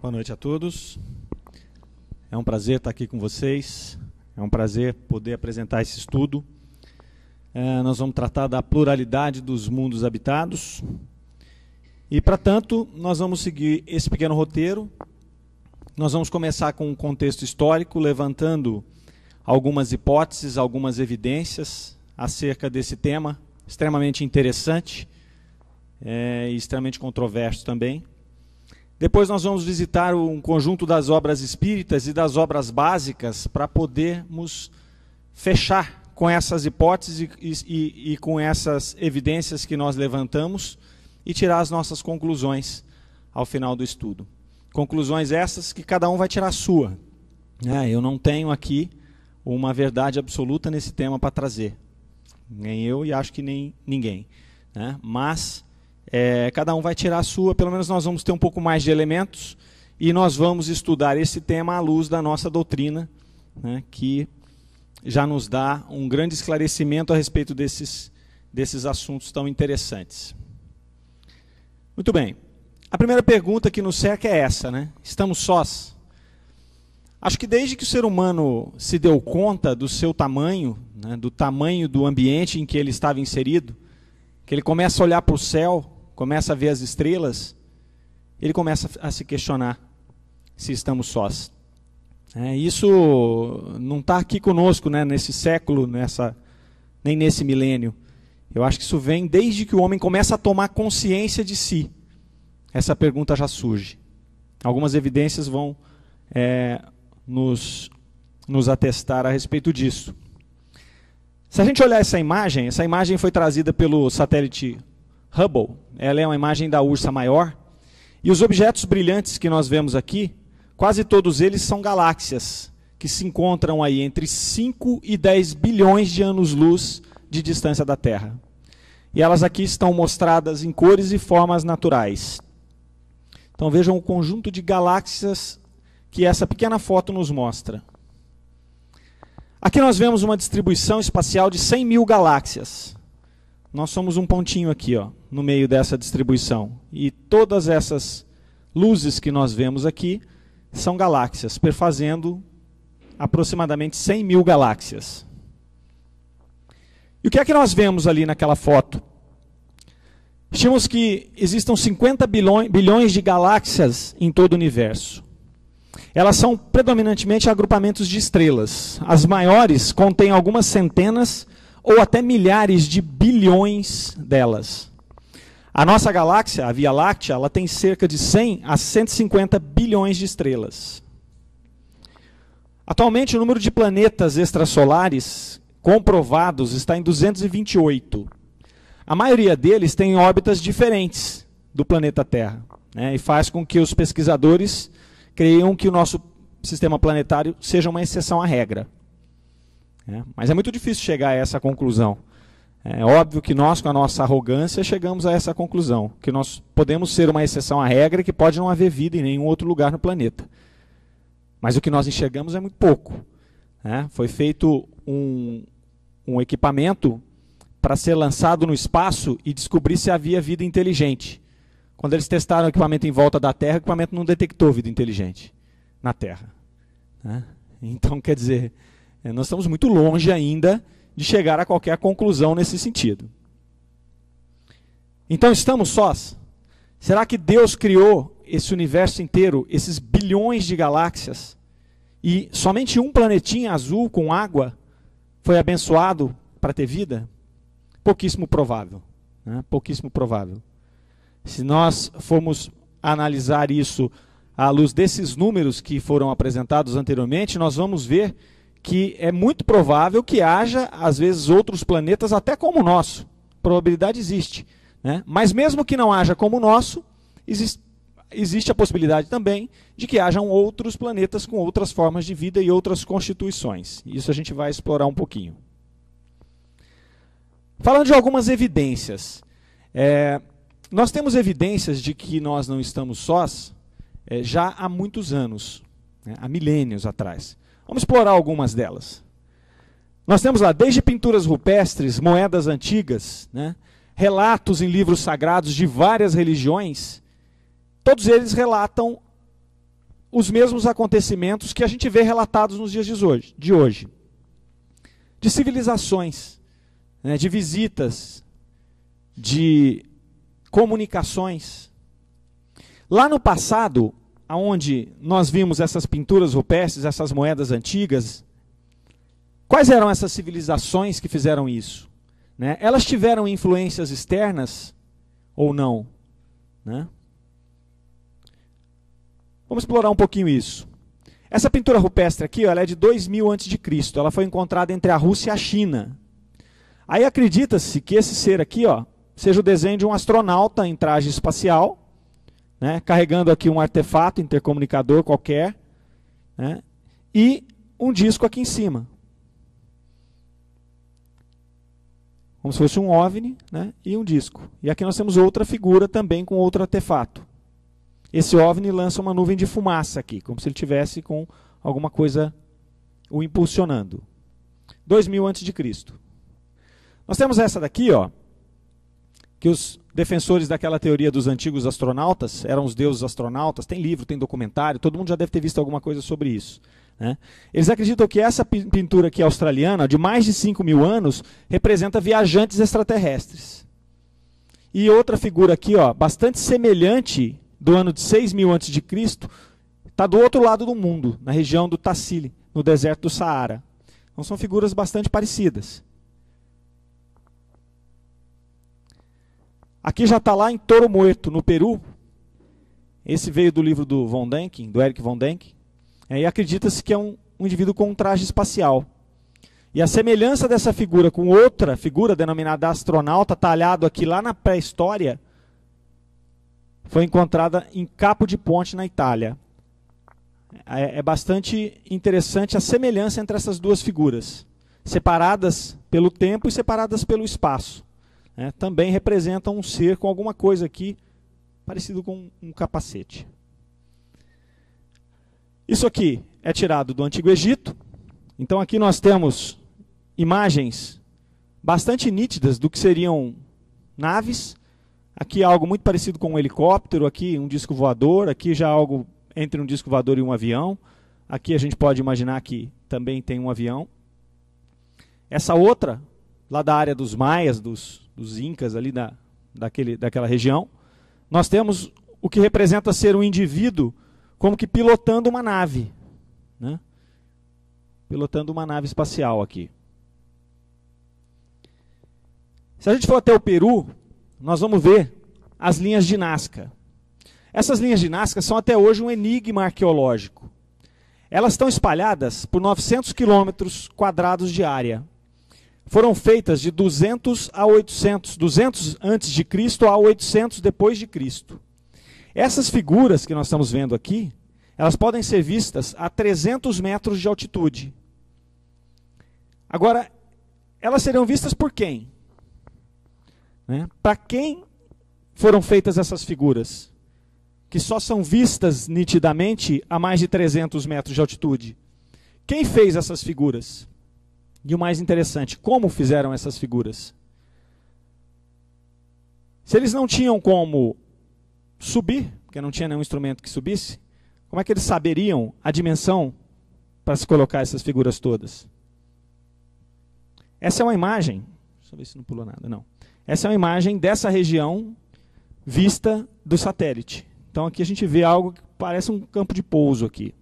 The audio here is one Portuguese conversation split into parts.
Boa noite a todos. É um prazer estar aqui com vocês. É um prazer poder apresentar esse estudo. Nós vamos tratar da pluralidade dos mundos habitados. E, para tanto, nós vamos seguir esse pequeno roteiro. Nós vamos começar com um contexto histórico, levantando algumas hipóteses, algumas evidências acerca desse tema, extremamente interessante e extremamente controverso também. Depois nós vamos visitar um conjunto das obras espíritas e das obras básicas para podermos fechar com essas hipóteses e com essas evidências que nós levantamos e tirar as nossas conclusões ao final do estudo. Conclusões essas que cada um vai tirar a sua. Eu não tenho aqui uma verdade absoluta nesse tema para trazer. Nem eu e acho que nem ninguém. Mas cada um vai tirar a sua, pelo menos nós vamos ter um pouco mais de elementos e nós vamos estudar esse tema à luz da nossa doutrina, que já nos dá um grande esclarecimento a respeito desses assuntos tão interessantes. Muito bem. A primeira pergunta que nos cerca é essa, Estamos sós? Acho que desde que o ser humano se deu conta do seu tamanho, do tamanho do ambiente em que ele estava inserido, que ele começa a olhar para o céu, começa a ver as estrelas, ele começa a se questionar se estamos sós. Isso não está aqui conosco, nesse século, nem nesse milênio. Eu acho que isso vem desde que o homem começa a tomar consciência de si. Essa pergunta já surge. Algumas evidências vão nos atestar a respeito disso. Se a gente olhar essa imagem foi trazida pelo satélite Hubble. Ela é uma imagem da Ursa Maior. E os objetos brilhantes que nós vemos aqui, quase todos eles são galáxias, que se encontram aí entre 5 e 10 bilhões de anos-luz de distância da Terra. E elas aqui estão mostradas em cores e formas naturais. Então vejam o conjunto de galáxias que essa pequena foto nos mostra. Aqui nós vemos uma distribuição espacial de 100 mil galáxias. Nós somos um pontinho aqui, no meio dessa distribuição. E todas essas luzes que nós vemos aqui são galáxias, perfazendo aproximadamente 100 mil galáxias. E o que é que nós vemos ali naquela foto? Estimamos que existam 50 bilhões de galáxias em todo o universo. Elas são predominantemente agrupamentos de estrelas. As maiores contêm algumas centenas ou até milhares de bilhões delas. A nossa galáxia, a Via Láctea, ela tem cerca de 100 a 150 bilhões de estrelas. Atualmente, o número de planetas extrasolares comprovados está em 228. A maioria deles tem órbitas diferentes do planeta Terra, e faz com que os pesquisadores creiam que o nosso sistema planetário seja uma exceção à regra. Mas é muito difícil chegar a essa conclusão. É óbvio que nós, com a nossa arrogância, chegamos a essa conclusão, que nós podemos ser uma exceção à regra e que pode não haver vida em nenhum outro lugar no planeta. Mas o que nós enxergamos é muito pouco. Foi feito um equipamento para ser lançado no espaço e descobrir se havia vida inteligente. Quando eles testaram o equipamento em volta da Terra, o equipamento não detectou vida inteligente na Terra. Então, quer dizer, nós estamos muito longe ainda de chegar a qualquer conclusão nesse sentido. Então, estamos sós? Será que Deus criou esse universo inteiro, esses bilhões de galáxias, e somente um planetinha azul com água foi abençoado para ter vida? Pouquíssimo provável. Pouquíssimo provável. Se nós formos analisar isso à luz desses números que foram apresentados anteriormente, nós vamos ver que é muito provável que haja, às vezes, outros planetas até como o nosso. Probabilidade existe. Mas mesmo que não haja como o nosso, existe a possibilidade também de que hajam outros planetas com outras formas de vida e outras constituições. Isso a gente vai explorar um pouquinho. Falando de algumas evidências. Nós temos evidências de que nós não estamos sós já há muitos anos, há milênios atrás. Vamos explorar algumas delas. Nós temos lá desde pinturas rupestres, moedas antigas, relatos em livros sagrados de várias religiões, todos eles relatam os mesmos acontecimentos que a gente vê relatados nos dias de hoje. De civilizações, né, de visitas, de comunicações. Lá no passado, onde nós vimos essas pinturas rupestres, essas moedas antigas, quais eram essas civilizações que fizeram isso? Né? Elas tiveram influências externas ou não? Né? Vamos explorar um pouquinho isso. Essa pintura rupestre aqui, ó, ela é de 2000 a.C., ela foi encontrada entre a Rússia e a China. Aí acredita-se que esse ser aqui, ó, seja o desenho de um astronauta em traje espacial, né, carregando aqui um artefato intercomunicador qualquer, né, e um disco aqui em cima. Como se fosse um OVNI, né, e um disco. E aqui nós temos outra figura também com outro artefato. Esse OVNI lança uma nuvem de fumaça aqui, como se ele tivesse com alguma coisa o impulsionando. 2000 a.C. Nós temos essa daqui, ó, que os defensores daquela teoria dos antigos astronautas, eram os deuses astronautas, tem livro, tem documentário, todo mundo já deve ter visto alguma coisa sobre isso. Né? Eles acreditam que essa pintura aqui australiana, de mais de 5.000 anos, representa viajantes extraterrestres. E outra figura aqui, ó, bastante semelhante, do ano de 6.000 a.C., está do outro lado do mundo, na região do Tassili, no deserto do Saara. Então são figuras bastante parecidas. Aqui já está lá em Toro Muerto, no Peru. Esse veio do livro do Von Däniken, do Eric Von Däniken. E acredita-se que é um indivíduo com um traje espacial. E a semelhança dessa figura com outra figura, denominada astronauta, talhado aqui lá na pré-história, foi encontrada em Capo di Ponte, na Itália. É bastante interessante a semelhança entre essas duas figuras, separadas pelo tempo e separadas pelo espaço. Também representam um ser com alguma coisa aqui, parecido com um capacete. Isso aqui é tirado do Antigo Egito. Então aqui nós temos imagens bastante nítidas do que seriam naves. Aqui algo muito parecido com um helicóptero, aqui um disco voador, aqui já algo entre um disco voador e um avião. Aqui a gente pode imaginar que também tem um avião. Essa outra, lá da área dos maias, dos incas, ali daquela região, nós temos o que representa ser um indivíduo como que pilotando uma nave. Né? Pilotando uma nave espacial aqui. Se a gente for até o Peru, nós vamos ver as linhas de Nazca. Essas linhas de Nazca são até hoje um enigma arqueológico. Elas estão espalhadas por 900 quilômetros quadrados de área. Foram feitas de 200 a 800, 200 antes de Cristo a 800 depois de Cristo. Essas figuras que nós estamos vendo aqui, elas podem ser vistas a 300 metros de altitude. Agora, elas seriam vistas por quem? Para quem foram feitas essas figuras? Que só são vistas nitidamente a mais de 300 metros de altitude. Quem fez essas figuras? E o mais interessante, como fizeram essas figuras? Se eles não tinham como subir, porque não tinha nenhum instrumento que subisse, como é que eles saberiam a dimensão para se colocar essas figuras todas? Essa é uma imagem, deixa eu ver se não pulou nada, não. Essa é uma imagem dessa região vista do satélite. Então aqui a gente vê algo que parece um campo de pouso aqui.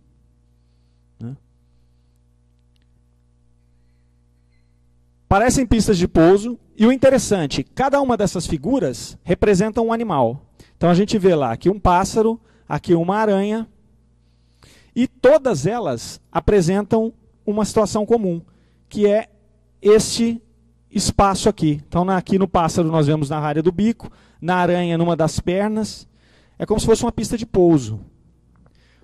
Né? Parecem pistas de pouso, e o interessante, cada uma dessas figuras representa um animal. Então a gente vê lá aqui um pássaro, aqui uma aranha, e todas elas apresentam uma situação comum, que é este espaço aqui. Então aqui no pássaro nós vemos na área do bico, na aranha numa das pernas. É como se fosse uma pista de pouso.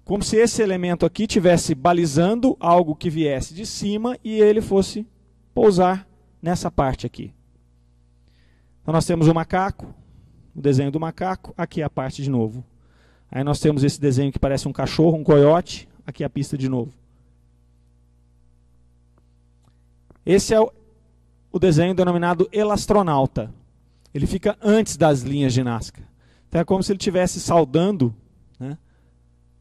Como se esse elemento aqui estivesse balizando algo que viesse de cima e ele fosse pousar nessa parte aqui. Então nós temos o macaco, o desenho do macaco, aqui a parte de novo. Aí nós temos esse desenho que parece um cachorro, um coiote, aqui a pista de novo. Esse é o desenho denominado elastronauta. Ele fica antes das linhas de Nazca. Então é como se ele estivesse saudando, né,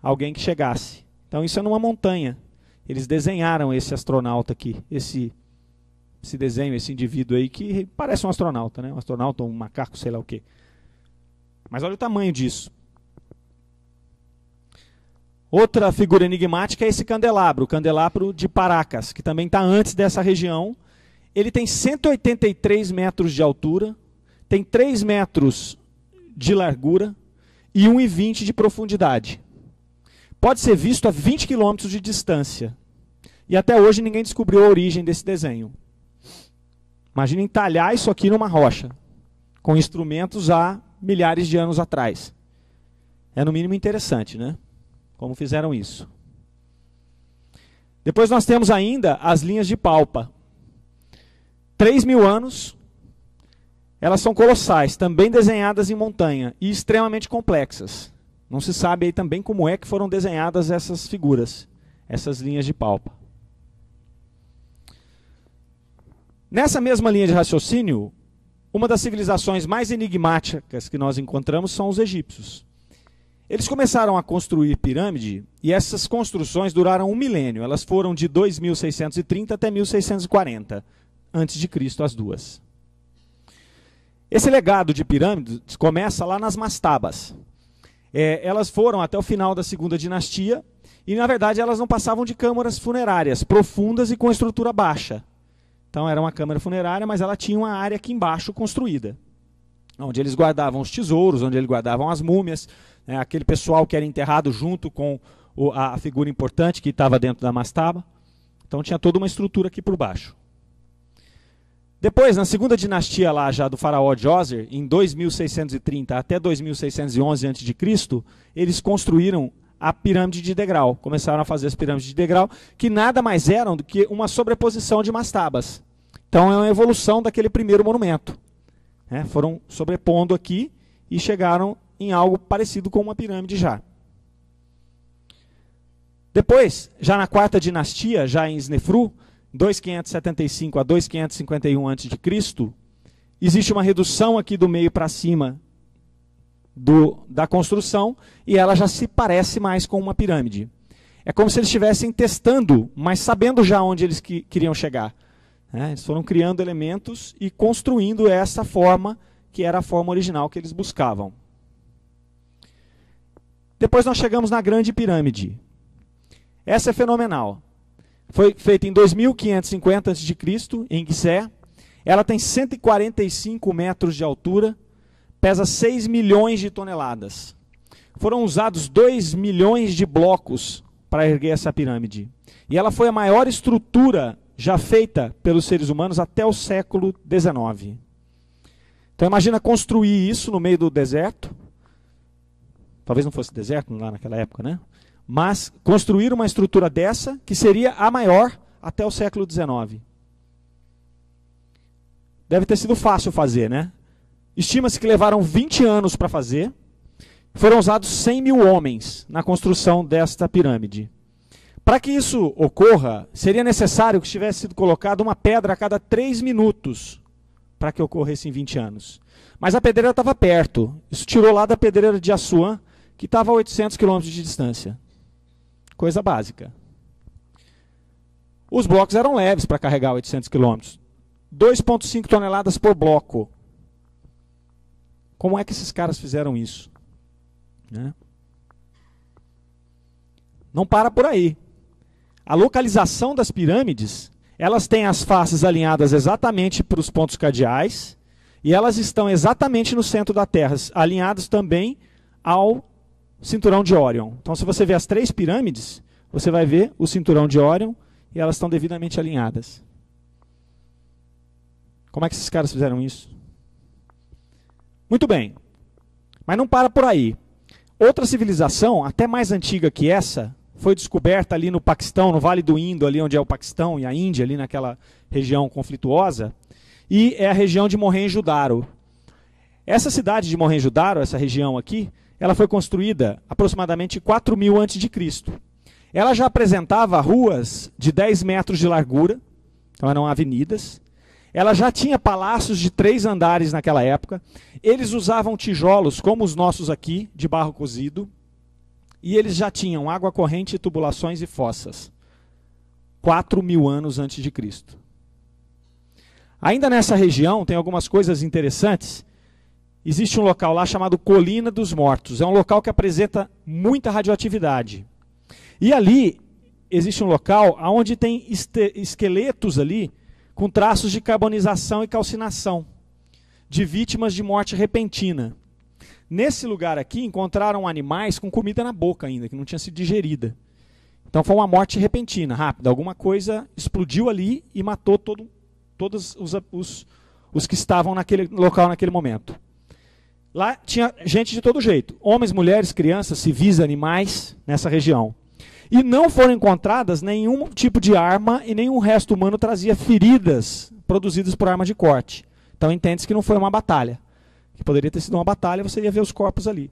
alguém que chegasse. Então isso é numa montanha. Eles desenharam esse astronauta aqui, esse desenho, esse indivíduo aí que parece um astronauta, né? Um astronauta, um macaco, sei lá o quê. Mas olha o tamanho disso. Outra figura enigmática é esse candelabro, o candelabro de Paracas, que também está antes dessa região. Ele tem 183 metros de altura, tem 3 metros de largura e 1,20 de profundidade. Pode ser visto a 20 quilômetros de distância. E até hoje ninguém descobriu a origem desse desenho. Imagina entalhar isso aqui numa rocha, com instrumentos há milhares de anos atrás. É no mínimo interessante, né? Como fizeram isso. Depois nós temos ainda as linhas de Palpa. 3.000 anos, elas são colossais, também desenhadas em montanha e extremamente complexas. Não se sabe aí também como é que foram desenhadas essas figuras, essas linhas de Palpa. Nessa mesma linha de raciocínio, uma das civilizações mais enigmáticas que nós encontramos são os egípcios. Eles começaram a construir pirâmide e essas construções duraram 1 milênio. Elas foram de 2630 até 1640, antes de Cristo, as duas. Esse legado de pirâmides começa lá nas mastabas. Elas foram até o final da segunda dinastia e, na verdade, elas não passavam de câmaras funerárias profundas e com estrutura baixa. Então, era uma câmara funerária, mas ela tinha uma área aqui embaixo construída, onde eles guardavam os tesouros, onde eles guardavam as múmias, né, aquele pessoal que era enterrado junto com a figura importante que estava dentro da mastaba. Então, tinha toda uma estrutura aqui por baixo. Depois, na segunda dinastia lá já do faraó Djoser, em 2630 até 2611 a.C., eles construíram a pirâmide de degrau. Começaram a fazer as pirâmides de degrau, que nada mais eram do que uma sobreposição de mastabas. Então é uma evolução daquele primeiro monumento. Foram sobrepondo aqui e chegaram em algo parecido com uma pirâmide já. Depois, já na quarta dinastia, já em Snefru, 2575 a 2551 a.C., existe uma redução aqui do meio para cima da construção e ela já se parece mais com uma pirâmide. É como se eles estivessem testando, mas sabendo já onde eles queriam chegar. Eles foram criando elementos e construindo essa forma, que era a forma original que eles buscavam. Depois nós chegamos na Grande Pirâmide. Essa é fenomenal. Foi feita em 2550 a.C., em Gizé. Ela tem 145 metros de altura, pesa 6 milhões de toneladas. Foram usados 2 milhões de blocos para erguer essa pirâmide. E ela foi a maior estrutura já feita pelos seres humanos até o século XIX. Então imagina construir isso no meio do deserto. Talvez não fosse deserto lá naquela época, né? Mas construir uma estrutura dessa, que seria a maior até o século XIX. Deve ter sido fácil fazer, né? Estima-se que levaram 20 anos para fazer. Foram usados 100 mil homens na construção desta pirâmide. Para que isso ocorra, seria necessário que tivesse sido colocada uma pedra a cada 3 minutos para que ocorresse em 20 anos. Mas a pedreira estava perto. Isso tirou lá da pedreira de Assuã, que estava a 800 quilômetros de distância. Coisa básica. Os blocos eram leves para carregar 800 quilômetros. 2,5 toneladas por bloco. Como é que esses caras fizeram isso? Não para por aí. A localização das pirâmides, elas têm as faces alinhadas exatamente para os pontos cardeais e elas estão exatamente no centro da Terra, alinhadas também ao cinturão de Órion. Então, se você vê as 3 pirâmides, você vai ver o cinturão de Órion e elas estão devidamente alinhadas. Como é que esses caras fizeram isso? Muito bem. Mas não para por aí. Outra civilização, até mais antiga que essa, foi descoberta ali no Paquistão, no Vale do Indo, ali onde é o Paquistão e a Índia, ali naquela região conflituosa, e é a região de Mohenjo-Daro. Essa cidade de Mohenjo-Daro, essa região aqui, ela foi construída aproximadamente 4.000 a.C. Ela já apresentava ruas de 10 metros de largura, então eram avenidas. Ela já tinha palácios de 3 andares naquela época. Eles usavam tijolos, como os nossos aqui, de barro cozido. e eles já tinham água corrente, tubulações e fossas. 4.000 anos antes de Cristo. Ainda nessa região tem algumas coisas interessantes. Existe um local lá chamado Colina dos Mortos. É um local que apresenta muita radioatividade. E ali existe um local onde tem esqueletos ali com traços de carbonização e calcinação, de vítimas de morte repentina. Nesse lugar aqui encontraram animais com comida na boca ainda, que não tinha sido digerida. Então foi uma morte repentina, rápida. Alguma coisa explodiu ali e matou todos os que estavam naquele local naquele momento. Lá tinha gente de todo jeito. Homens, mulheres, crianças, civis, animais, nessa região. E não foram encontradas nenhum tipo de arma e nenhum resto humano trazia feridas produzidas por arma de corte. Então entende-se que não foi uma batalha. Que poderia ter sido uma batalha, você ia ver os corpos ali,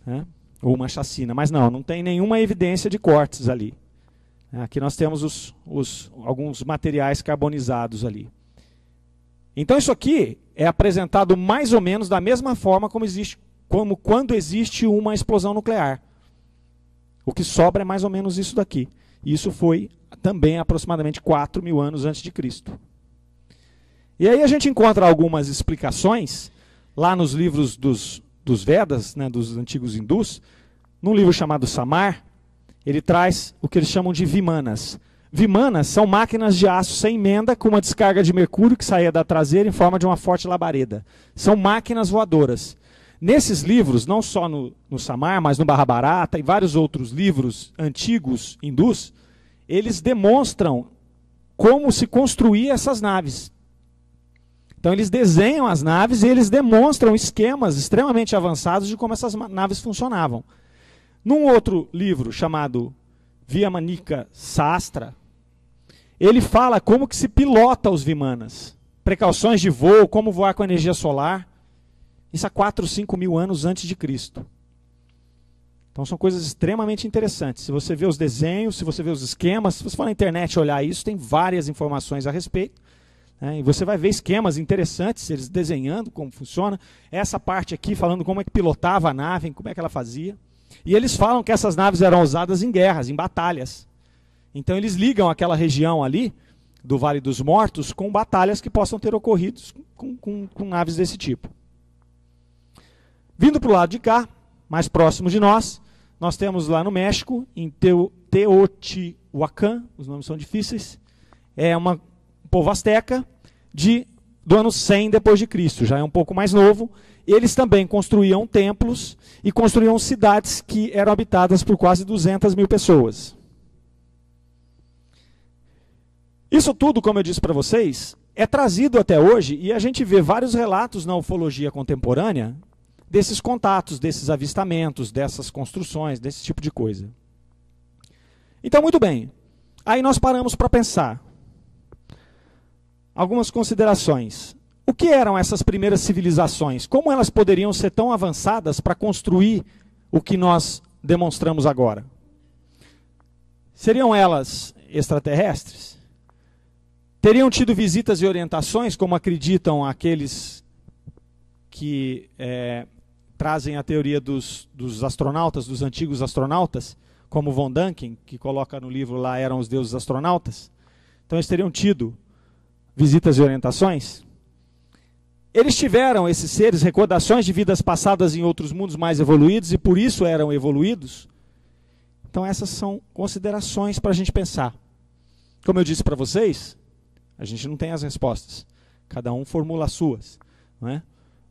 né? Ou uma chacina. Mas não tem nenhuma evidência de cortes ali. Aqui nós temos alguns materiais carbonizados ali. Então isso aqui é apresentado mais ou menos da mesma forma como quando existe uma explosão nuclear. O que sobra é mais ou menos isso daqui. E isso foi também aproximadamente 4.000 anos antes de Cristo. E aí a gente encontra algumas explicações lá nos livros dos Vedas, né, dos antigos hindus. Num livro chamado Samar, ele traz o que eles chamam de Vimanas. Vimanas são máquinas de aço sem emenda com uma descarga de mercúrio que saía da traseira em forma de uma forte labareda. São máquinas voadoras. Nesses livros, não só no Samar, mas no Mahabharata e vários outros livros antigos hindus, eles demonstram como se construía essas naves. Então eles desenham as naves e eles demonstram esquemas extremamente avançados de como essas naves funcionavam. Num outro livro chamado Vyamanika Sastra, ele fala como que se pilota os Vimanas, precauções de voo, como voar com energia solar. Isso há 4, 5 mil anos antes de Cristo. Então são coisas extremamente interessantes. Se você vê os desenhos, se você vê os esquemas, se você for na internet olhar isso, tem várias informações a respeito. E você vai ver esquemas interessantes, eles desenhando como funciona. Essa parte aqui falando como é que pilotava a nave, como é que ela fazia. E eles falam que essas naves eram usadas em guerras, em batalhas. Então eles ligam aquela região ali, do Vale dos Mortos, com batalhas que possam ter ocorrido com naves desse tipo. Vindo para o lado de cá, mais próximo de nós temos lá no México, em Teotihuacan, os nomes são difíceis, é um povo asteca do ano 100 depois de Cristo, já é um pouco mais novo. Eles também construíam templos e construíam cidades que eram habitadas por quase 200.000 pessoas. Isso tudo, como eu disse para vocês, é trazido até hoje e a gente vê vários relatos na ufologia contemporânea desses contatos, desses avistamentos, dessas construções, desse tipo de coisa. Então, muito bem. Aí nós paramos para pensar. Algumas considerações. O que eram essas primeiras civilizações? Como elas poderiam ser tão avançadas para construir o que nós demonstramos agora? Seriam elas extraterrestres? Teriam tido visitas e orientações, como acreditam aqueles que trazem a teoria dos astronautas, dos antigos astronautas, como Von Däniken, que coloca no livro lá, eram os deuses astronautas? Então eles teriam tido visitas e orientações? Eles tiveram, esses seres, recordações de vidas passadas em outros mundos mais evoluídos e por isso eram evoluídos? Então essas são considerações para a gente pensar. Como eu disse para vocês, a gente não tem as respostas. Cada um formula as suas, não é?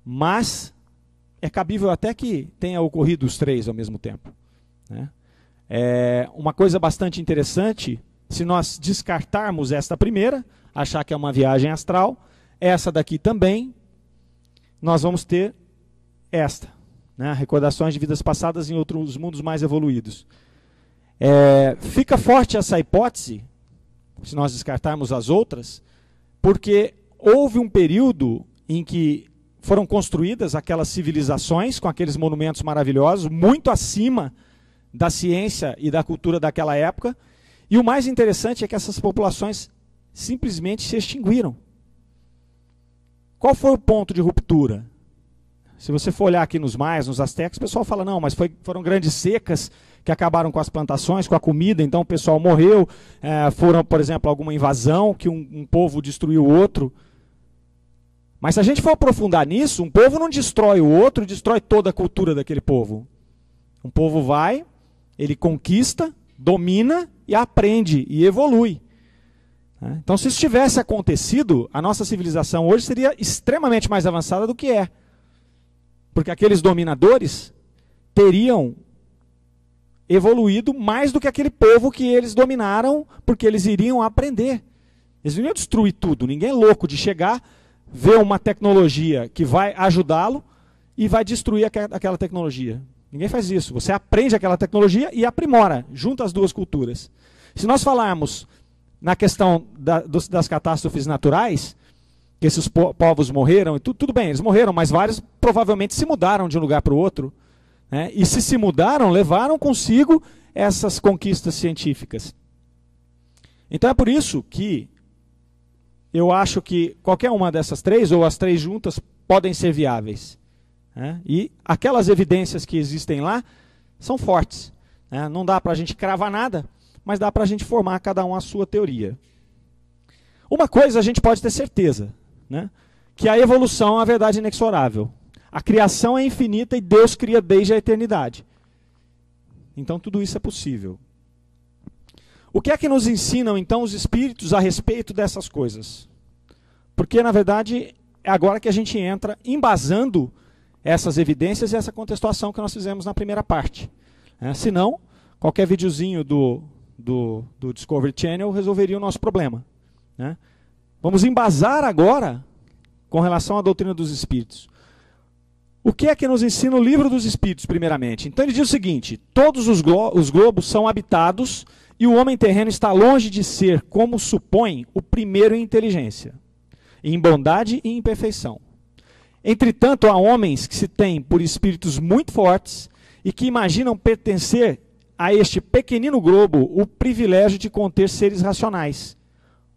Mas é cabível até que tenha ocorrido os três ao mesmo tempo, né? Uma coisa bastante interessante, se nós descartarmos esta primeira, achar que é uma viagem astral, essa daqui também, nós vamos ter esta, né? Recordações de vidas passadas em outros mundos mais evoluídos. Fica forte essa hipótese, se nós descartarmos as outras, porque houve um período em que foram construídas aquelas civilizações com aqueles monumentos maravilhosos, muito acima da ciência e da cultura daquela época, e o mais interessante é que essas populações simplesmente se extinguiram. Qual foi o ponto de ruptura? Se você for olhar aqui nos maias, nos astecas, o pessoal fala, não, mas foram grandes secas que acabaram com as plantações, com a comida, então o pessoal morreu, foram, por exemplo, alguma invasão, que um povo destruiu o outro. Mas se a gente for aprofundar nisso, um povo não destrói o outro, destrói toda a cultura daquele povo. Um povo vai, ele conquista, domina e aprende e evolui. Então, se isso tivesse acontecido, a nossa civilização hoje seria extremamente mais avançada do que é. Porque aqueles dominadores teriam evoluído mais do que aquele povo que eles dominaram, porque eles iriam aprender. Eles não iam destruir tudo. Ninguém é louco de chegar, ver uma tecnologia que vai ajudá-lo e vai destruir aquela tecnologia. Ninguém faz isso. Você aprende aquela tecnologia e aprimora, junta as duas culturas. Se nós falarmos na questão das catástrofes naturais, que esses povos morreram, e tudo bem, eles morreram, mas vários provavelmente se mudaram de um lugar para o outro. Né? E se mudaram, levaram consigo essas conquistas científicas. Então é por isso que eu acho que qualquer uma dessas três, ou as três juntas, podem ser viáveis. Né? E aquelas evidências que existem lá são fortes. Né? Não dá para a gente cravar nada, mas dá para a gente formar cada um a sua teoria. Uma coisa a gente pode ter certeza, né? Que a evolução é uma verdade inexorável. A criação é infinita e Deus cria desde a eternidade. Então tudo isso é possível. O que é que nos ensinam então os espíritos a respeito dessas coisas? Porque na verdade é agora que a gente entra embasando essas evidências e essa contextuação que nós fizemos na primeira parte. Senão, qualquer videozinho do Discovery Channel resolveria o nosso problema. Né? Vamos embasar agora com relação à doutrina dos espíritos. O que é que nos ensina o livro dos espíritos, primeiramente? Então ele diz o seguinte: todos os globos são habitados e o homem terreno está longe de ser, como supõe, o primeiro em inteligência, em bondade e em perfeição. Entretanto, há homens que se têm por espíritos muito fortes e que imaginam pertencer a este pequenino globo o privilégio de conter seres racionais.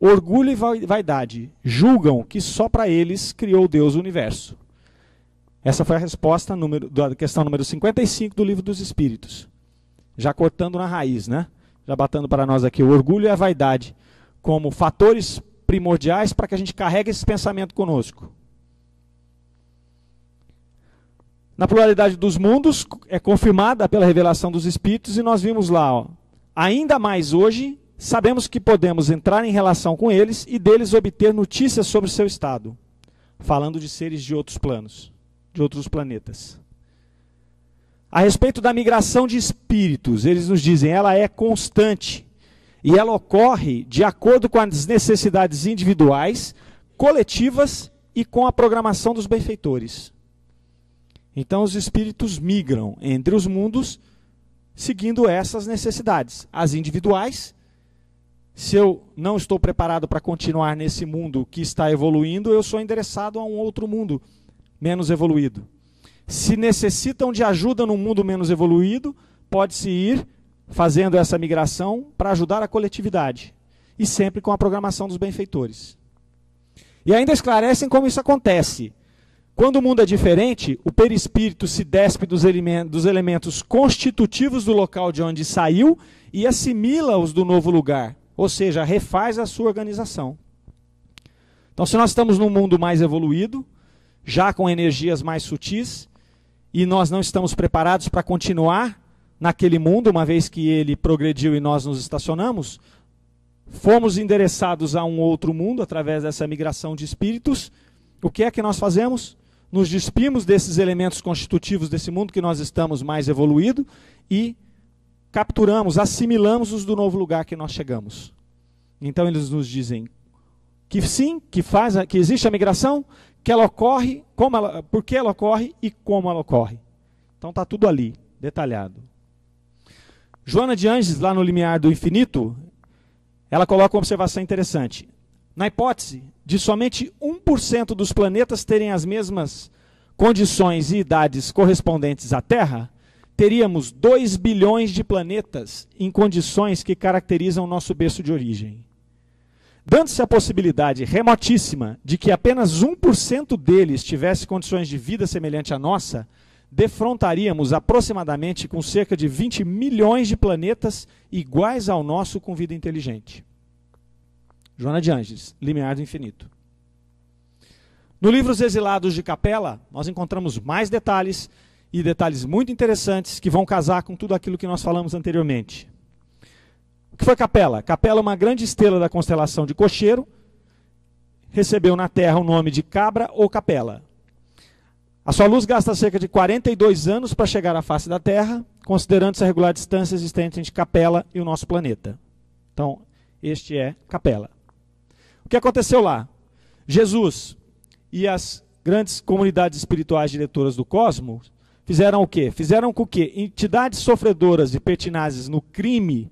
Orgulho e vaidade julgam que só para eles criou Deus o universo. Essa foi a resposta da questão número 55 do Livro dos Espíritos. Já cortando na raiz, né? Já batendo para nós aqui o orgulho e a vaidade como fatores primordiais para que a gente carregue esse pensamento conosco. Na pluralidade dos mundos é confirmada pela revelação dos Espíritos e nós vimos lá, ó, ainda mais hoje, sabemos que podemos entrar em relação com eles e deles obter notícias sobre o seu estado, falando de seres de outros planos, de outros planetas. A respeito da migração de espíritos, eles nos dizem, ela é constante e ela ocorre de acordo com as necessidades individuais, coletivas e com a programação dos benfeitores. Então os espíritos migram entre os mundos seguindo essas necessidades, as individuais. Se eu não estou preparado para continuar nesse mundo que está evoluindo, eu sou endereçado a um outro mundo menos evoluído. Se necessitam de ajuda num mundo menos evoluído, pode-se ir fazendo essa migração para ajudar a coletividade. E sempre com a programação dos benfeitores. E ainda esclarecem como isso acontece. Quando o mundo é diferente, o perispírito se despe dos elementos constitutivos do local de onde saiu e assimila-os do novo lugar. Ou seja, refaz a sua organização. Então, se nós estamos num mundo mais evoluído, já com energias mais sutis, e nós não estamos preparados para continuar naquele mundo, uma vez que ele progrediu e nós nos estacionamos, fomos endereçados a um outro mundo através dessa migração de espíritos. O que é que nós fazemos? Nos despimos desses elementos constitutivos desse mundo que nós estamos mais evoluído e capturamos, assimilamos-os do novo lugar que nós chegamos. Então eles nos dizem que sim, que existe a migração, que ela ocorre, por que ela ocorre e como ela ocorre. Então está tudo ali, detalhado. Joana de Ângeles, lá no Limiar do Infinito, ela coloca uma observação interessante. Na hipótese de somente 1% dos planetas terem as mesmas condições e idades correspondentes à Terra, teríamos 2 bilhões de planetas em condições que caracterizam o nosso berço de origem. Dando-se a possibilidade remotíssima de que apenas 1% deles tivesse condições de vida semelhante à nossa, defrontaríamos aproximadamente com cerca de 20 milhões de planetas iguais ao nosso com vida inteligente. Joana de Ângeles, Limiar do Infinito. No livro Os Exilados de Capela, nós encontramos mais detalhes, e detalhes muito interessantes que vão casar com tudo aquilo que nós falamos anteriormente. O que foi Capela? Capela é uma grande estrela da constelação de Cocheiro, recebeu na Terra o nome de Cabra ou Capela. A sua luz gasta cerca de 42 anos para chegar à face da Terra, considerando-se a regular distância existente entre Capela e o nosso planeta. Então, este é Capela. O que aconteceu lá? Jesus e as grandes comunidades espirituais diretoras do cosmos fizeram o quê? Fizeram com que entidades sofredoras e pertinazes no crime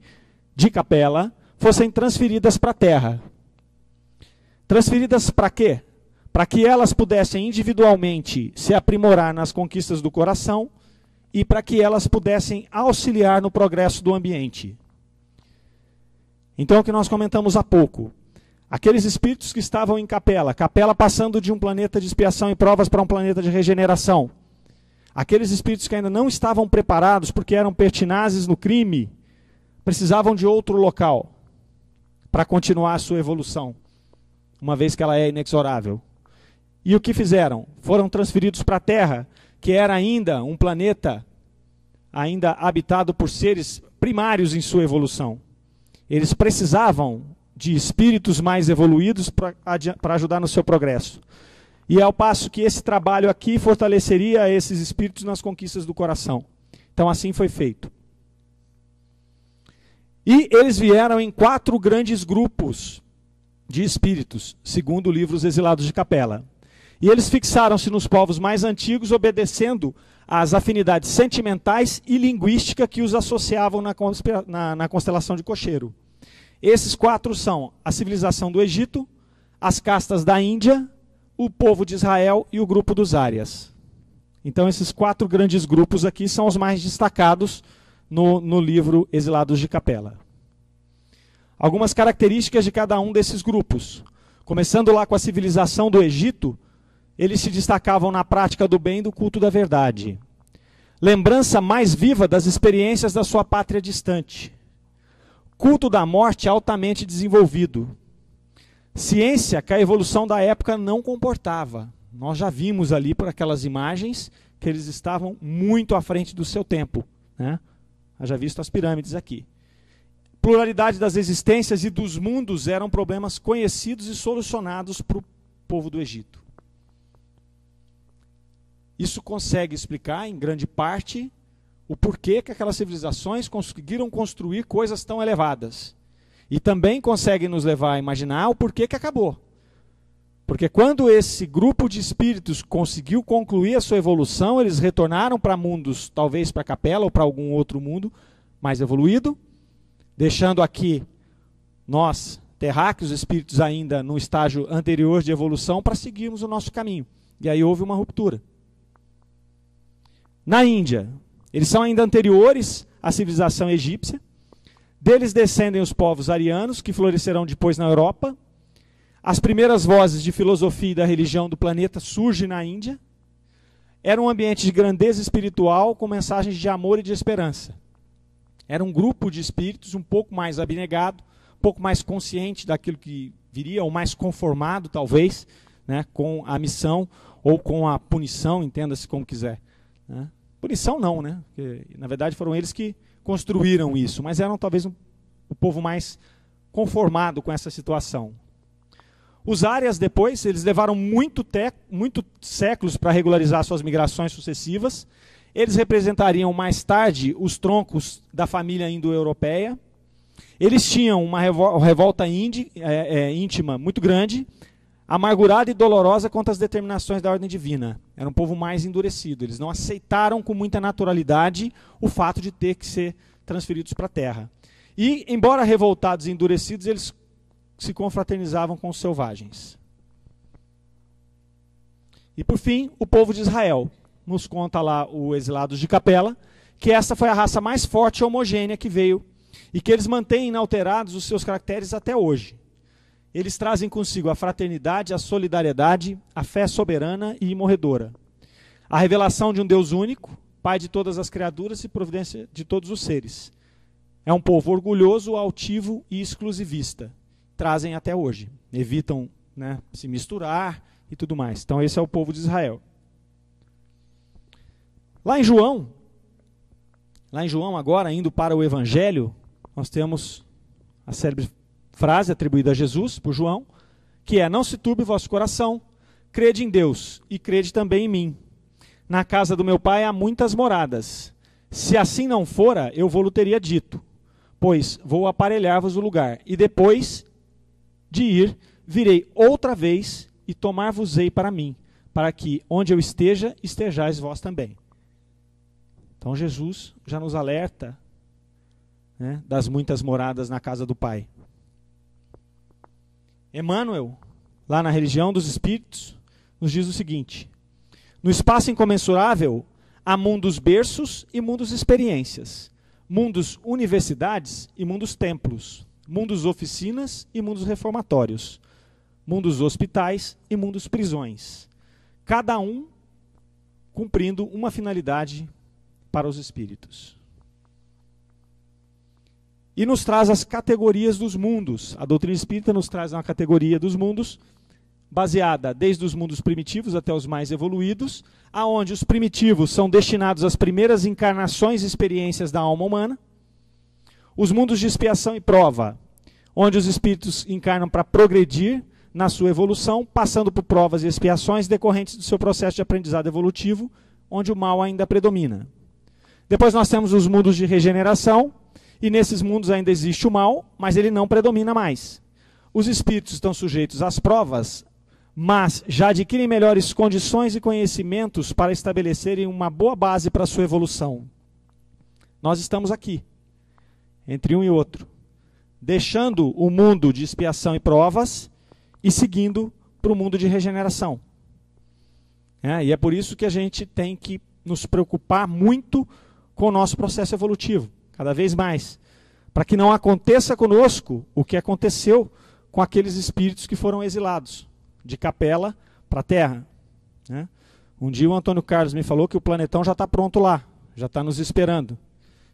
de Capela fossem transferidas para a Terra. Transferidas para quê? Para que elas pudessem individualmente se aprimorar nas conquistas do coração e para que elas pudessem auxiliar no progresso do ambiente. Então, o que nós comentamos há pouco, aqueles espíritos que estavam em Capela, Capela passando de um planeta de expiação e provas para um planeta de regeneração, aqueles espíritos que ainda não estavam preparados porque eram pertinazes no crime, precisavam de outro local para continuar a sua evolução, uma vez que ela é inexorável. E o que fizeram? Foram transferidos para a Terra, que era ainda um planeta ainda habitado por seres primários em sua evolução. Eles precisavam de espíritos mais evoluídos para ajudar no seu progresso. E é ao passo que esse trabalho aqui fortaleceria esses espíritos nas conquistas do coração. Então assim foi feito. E eles vieram em 4 grandes grupos de espíritos, segundo o livro Os Exilados de Capela. E eles fixaram-se nos povos mais antigos, obedecendo às afinidades sentimentais e linguísticas que os associavam na constelação de Cocheiro. Esses 4 são a civilização do Egito, as castas da Índia, o povo de Israel e o grupo dos Árias. Então esses 4 grandes grupos aqui são os mais destacados no livro Exilados de Capela. Algumas características de cada um desses grupos. Começando lá com a civilização do Egito, eles se destacavam na prática do bem e do culto da verdade. Lembrança mais viva das experiências da sua pátria distante. Culto da morte altamente desenvolvido. Ciência que a evolução da época não comportava. Nós já vimos ali por aquelas imagens que eles estavam muito à frente do seu tempo, né? Já visto as pirâmides aqui. Pluralidade das existências e dos mundos eram problemas conhecidos e solucionados para o povo do Egito. Isso consegue explicar, em grande parte, o porquê que aquelas civilizações conseguiram construir coisas tão elevadas. E também consegue nos levar a imaginar o porquê que acabou. Porque quando esse grupo de espíritos conseguiu concluir a sua evolução, eles retornaram para mundos, talvez para Capela ou para algum outro mundo mais evoluído, deixando aqui nós, terráqueos, espíritos ainda no estágio anterior de evolução, para seguirmos o nosso caminho. E aí houve uma ruptura. Na Índia, eles são ainda anteriores à civilização egípcia. Deles descendem os povos arianos, que florescerão depois na Europa. As primeiras vozes de filosofia e da religião do planeta surgem na Índia. Era um ambiente de grandeza espiritual com mensagens de amor e de esperança. Era um grupo de espíritos um pouco mais abnegado, um pouco mais consciente daquilo que viria, ou mais conformado, talvez, né, com a missão ou com a punição, entenda-se como quiser, né? Punição não, né? Porque, na verdade foram eles que construíram isso, mas eram talvez o povo mais conformado com essa situação. Os árias depois, eles levaram muito séculos para regularizar suas migrações sucessivas. Eles representariam mais tarde os troncos da família indo-europeia. Eles tinham uma revolta íntima muito grande, amargurada e dolorosa contra as determinações da ordem divina. Era um povo mais endurecido. Eles não aceitaram com muita naturalidade o fato de ter que ser transferidos para a terra. E, embora revoltados e endurecidos, eles se confraternizavam com os selvagens. E, por fim, o povo de Israel. Nos conta lá o Exilados de Capela, que essa foi a raça mais forte e homogênea que veio, e que eles mantêm inalterados os seus caracteres até hoje. Eles trazem consigo a fraternidade, a solidariedade, a fé soberana e imorredora. A revelação de um Deus único, Pai de todas as criaturas e providência de todos os seres. É um povo orgulhoso, altivo e exclusivista. Trazem até hoje. Evitam, né, se misturar e tudo mais. Então esse é o povo de Israel. Lá em João agora, indo para o Evangelho, nós temos a célebre frase atribuída a Jesus, por João, que é: não se turbe o vosso coração, crede em Deus e crede também em mim. Na casa do meu pai há muitas moradas. Se assim não fora, eu vou-lhe teria dito, pois vou aparelhar-vos o lugar, e depois de ir, virei outra vez e tomar-vos-ei para mim, para que onde eu esteja, estejais vós também. Então Jesus já nos alerta, né, das muitas moradas na casa do Pai. Emmanuel, lá na religião dos espíritos, nos diz o seguinte: no espaço incomensurável há mundos berços e mundos experiências, mundos universidades e mundos templos, mundos oficinas e mundos reformatórios, mundos hospitais e mundos prisões, cada um cumprindo uma finalidade para os espíritos. E nos traz as categorias dos mundos. A doutrina espírita nos traz uma categoria dos mundos, baseada desde os mundos primitivos até os mais evoluídos, aonde os primitivos são destinados às primeiras encarnações e experiências da alma humana, os mundos de expiação e prova, onde os espíritos encarnam para progredir na sua evolução, passando por provas e expiações decorrentes do seu processo de aprendizado evolutivo, onde o mal ainda predomina. Depois nós temos os mundos de regeneração, e nesses mundos ainda existe o mal, mas ele não predomina mais. Os espíritos estão sujeitos às provas, mas já adquirem melhores condições e conhecimentos para estabelecerem uma boa base para a sua evolução. Nós estamos aqui, entre um e outro, deixando o mundo de expiação e provas e seguindo para o mundo de regeneração. E é por isso que a gente tem que nos preocupar muito com o nosso processo evolutivo, cada vez mais, para que não aconteça conosco o que aconteceu com aqueles espíritos que foram exilados, de Capela para a Terra. Um dia o Antônio Carlos me falou que o planetão já está pronto lá, já está nos esperando.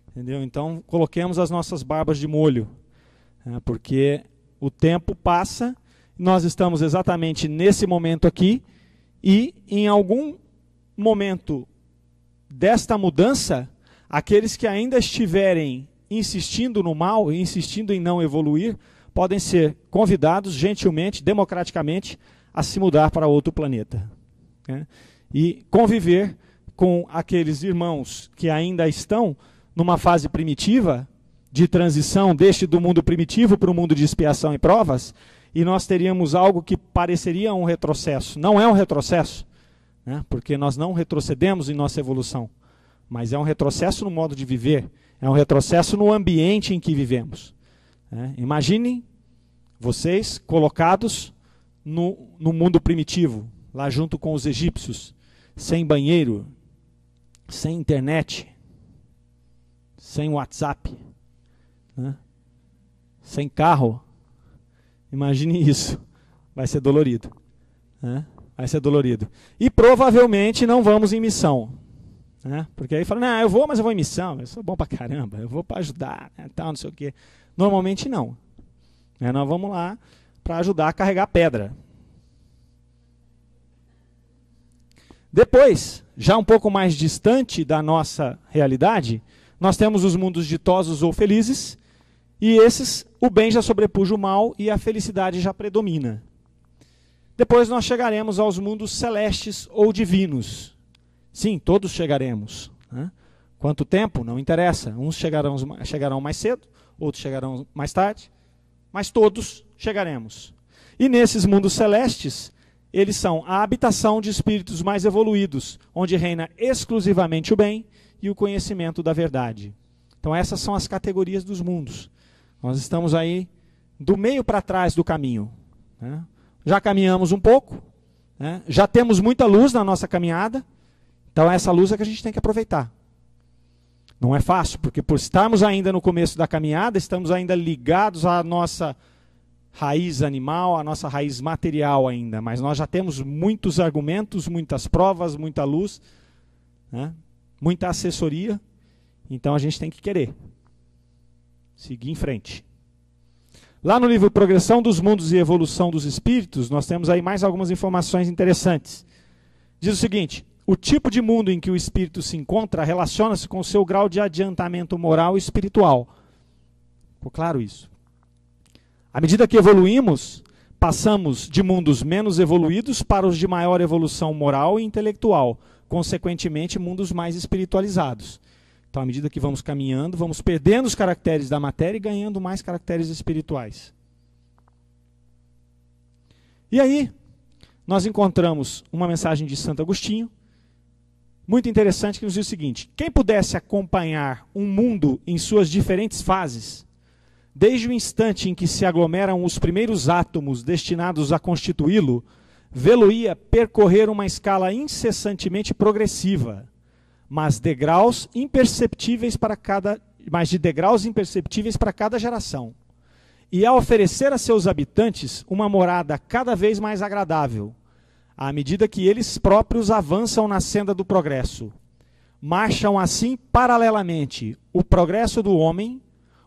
Entendeu? Então coloquemos as nossas barbas de molho, porque o tempo passa, nós estamos exatamente nesse momento aqui, e em algum momento desta mudança, aqueles que ainda estiverem insistindo no mal, insistindo em não evoluir, podem ser convidados gentilmente, democraticamente, a se mudar para outro planeta. E conviver com aqueles irmãos que ainda estão numa fase primitiva, de transição do mundo primitivo para o mundo de expiação e provas, e nós teríamos algo que pareceria um retrocesso. Não é um retrocesso, porque nós não retrocedemos em nossa evolução, mas é um retrocesso no modo de viver, é um retrocesso no ambiente em que vivemos. Imaginem vocês colocados no mundo primitivo, lá junto com os egípcios, sem banheiro, sem internet, sem WhatsApp, sem carro. Imagine isso. Vai ser dolorido. Vai ser dolorido. E provavelmente não vamos em missão. Porque aí fala, não, eu vou, mas eu vou em missão, eu sou bom pra caramba, eu vou para ajudar, tal, não sei o quê. Normalmente não. Nós vamos lá para ajudar a carregar pedra. Depois, já um pouco mais distante da nossa realidade, nós temos os mundos ditosos ou felizes, e esses, o bem já sobrepuja o mal e a felicidade já predomina. Depois nós chegaremos aos mundos celestes ou divinos. Sim, todos chegaremos. Quanto tempo? Não interessa. Uns chegarão mais cedo, outros chegarão mais tarde, mas todos chegaremos. E nesses mundos celestes, eles são a habitação de espíritos mais evoluídos, onde reina exclusivamente o bem e o conhecimento da verdade. Então essas são as categorias dos mundos. Nós estamos aí do meio para trás do caminho. Já caminhamos um pouco, já temos muita luz na nossa caminhada, então essa luz é que a gente tem que aproveitar. Não é fácil, porque por estarmos ainda no começo da caminhada, estamos ainda ligados à nossa raiz animal, à nossa raiz material ainda, mas nós já temos muitos argumentos, muitas provas, muita luz né? Muita assessoria, então a gente tem que querer seguir em frente. Lá no livro Progressão dos Mundos e Evolução dos Espíritos, nós temos aí mais algumas informações interessantes. Diz o seguinte: o tipo de mundo em que o espírito se encontra relaciona-se com o seu grau de adiantamento moral e espiritual. Ficou claro isso? À medida que evoluímos, passamos de mundos menos evoluídos para os de maior evolução moral e intelectual, consequentemente mundos mais espiritualizados. Então, à medida que vamos caminhando, vamos perdendo os caracteres da matéria e ganhando mais caracteres espirituais. E aí, nós encontramos uma mensagem de Santo Agostinho, muito interessante, que nos diz o seguinte: quem pudesse acompanhar um mundo em suas diferentes fases, desde o instante em que se aglomeram os primeiros átomos destinados a constituí-lo, vê-lo-ia percorrer uma escala incessantemente progressiva, mas de degraus imperceptíveis para cada geração, e a oferecer a seus habitantes uma morada cada vez mais agradável, à medida que eles próprios avançam na senda do progresso. Marcham assim paralelamente o progresso do homem,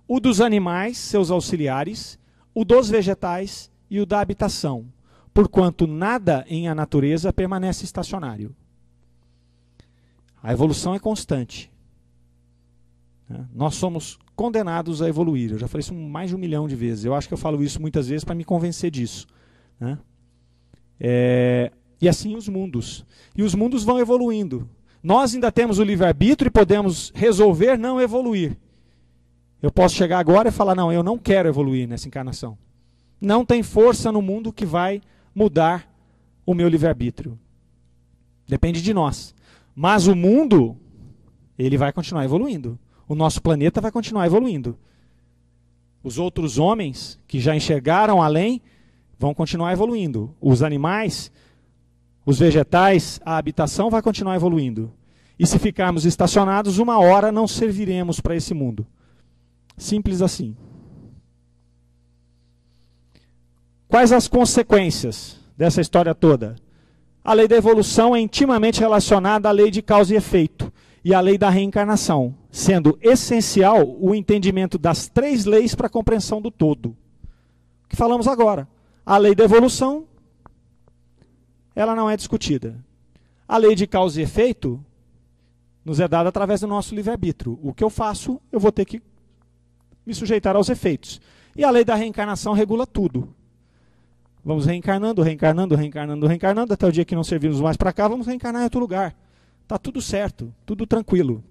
o dos animais, seus auxiliares, o dos vegetais e o da habitação, porquanto nada em a natureza permanece estacionário. A evolução é constante. Nós somos condenados a evoluir. Eu já falei isso mais de 1 milhão de vezes. Eu acho que eu falo isso muitas vezes para me convencer disso. E assim os mundos. E os mundos vão evoluindo. Nós ainda temos o livre-arbítrio e podemos resolver não evoluir. Eu posso chegar agora e falar: não, eu não quero evoluir nessa encarnação. Não tem força no mundo que vai mudar o meu livre-arbítrio. Depende de nós. Mas o mundo, ele vai continuar evoluindo. O nosso planeta vai continuar evoluindo. Os outros homens que já enxergaram além vão continuar evoluindo. Os animais, os vegetais, a habitação vai continuar evoluindo. E se ficarmos estacionados, uma hora não serviremos para esse mundo. Simples assim. Quais as consequências dessa história toda? A lei da evolução é intimamente relacionada à lei de causa e efeito e à lei da reencarnação, sendo essencial o entendimento das 3 leis para a compreensão do todo. O que falamos agora? A lei da evolução, ela não é discutida. A lei de causa e efeito nos é dada através do nosso livre-arbítrio. O que eu faço, eu vou ter que me sujeitar aos efeitos. E a lei da reencarnação regula tudo. Vamos reencarnando, reencarnando, reencarnando, reencarnando, até o dia que não servirmos mais para cá, vamos reencarnar em outro lugar. Está tudo certo, tudo tranquilo.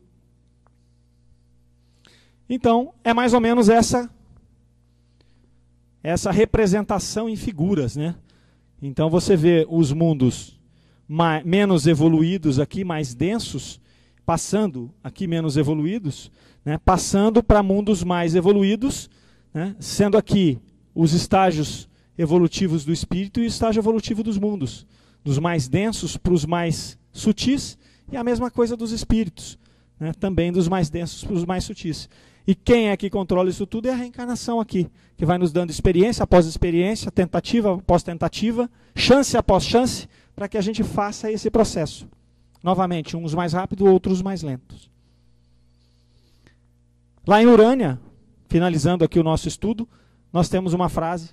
Então, é mais ou menos essa representação em figuras, né? Então você vê os mundos menos evoluídos aqui, mais densos, passando aqui menos evoluídos, né? Passando para mundos mais evoluídos, né? Sendo aqui os estágios evolutivos do espírito e o estágio evolutivo dos mundos, dos mais densos para os mais sutis, e a mesma coisa dos espíritos, né? Também dos mais densos para os mais sutis. E quem é que controla isso tudo é a reencarnação aqui, que vai nos dando experiência após experiência, tentativa após tentativa, chance após chance, para que a gente faça esse processo. Novamente, uns mais rápidos, outros mais lentos. Lá em Urânia, finalizando aqui o nosso estudo, nós temos uma frase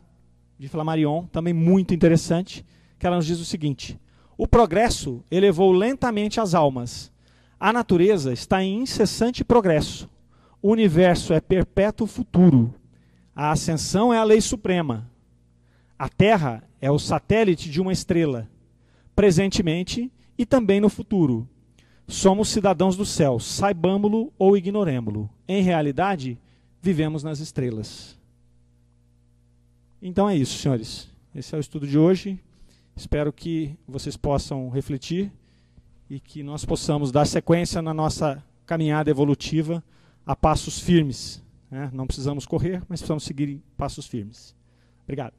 de Flammarion, também muito interessante, que ela nos diz o seguinte: o progresso elevou lentamente as almas. A natureza está em incessante progresso. O universo é perpétuo futuro. A ascensão é a lei suprema. A Terra é o satélite de uma estrela, presentemente e também no futuro. Somos cidadãos do céu, saibamo-lo ou ignoremo-lo. Em realidade, vivemos nas estrelas. Então é isso, senhores. Esse é o estudo de hoje. Espero que vocês possam refletir e que nós possamos dar sequência na nossa caminhada evolutiva a passos firmes. Não precisamos correr, mas precisamos seguir em passos firmes. Obrigado.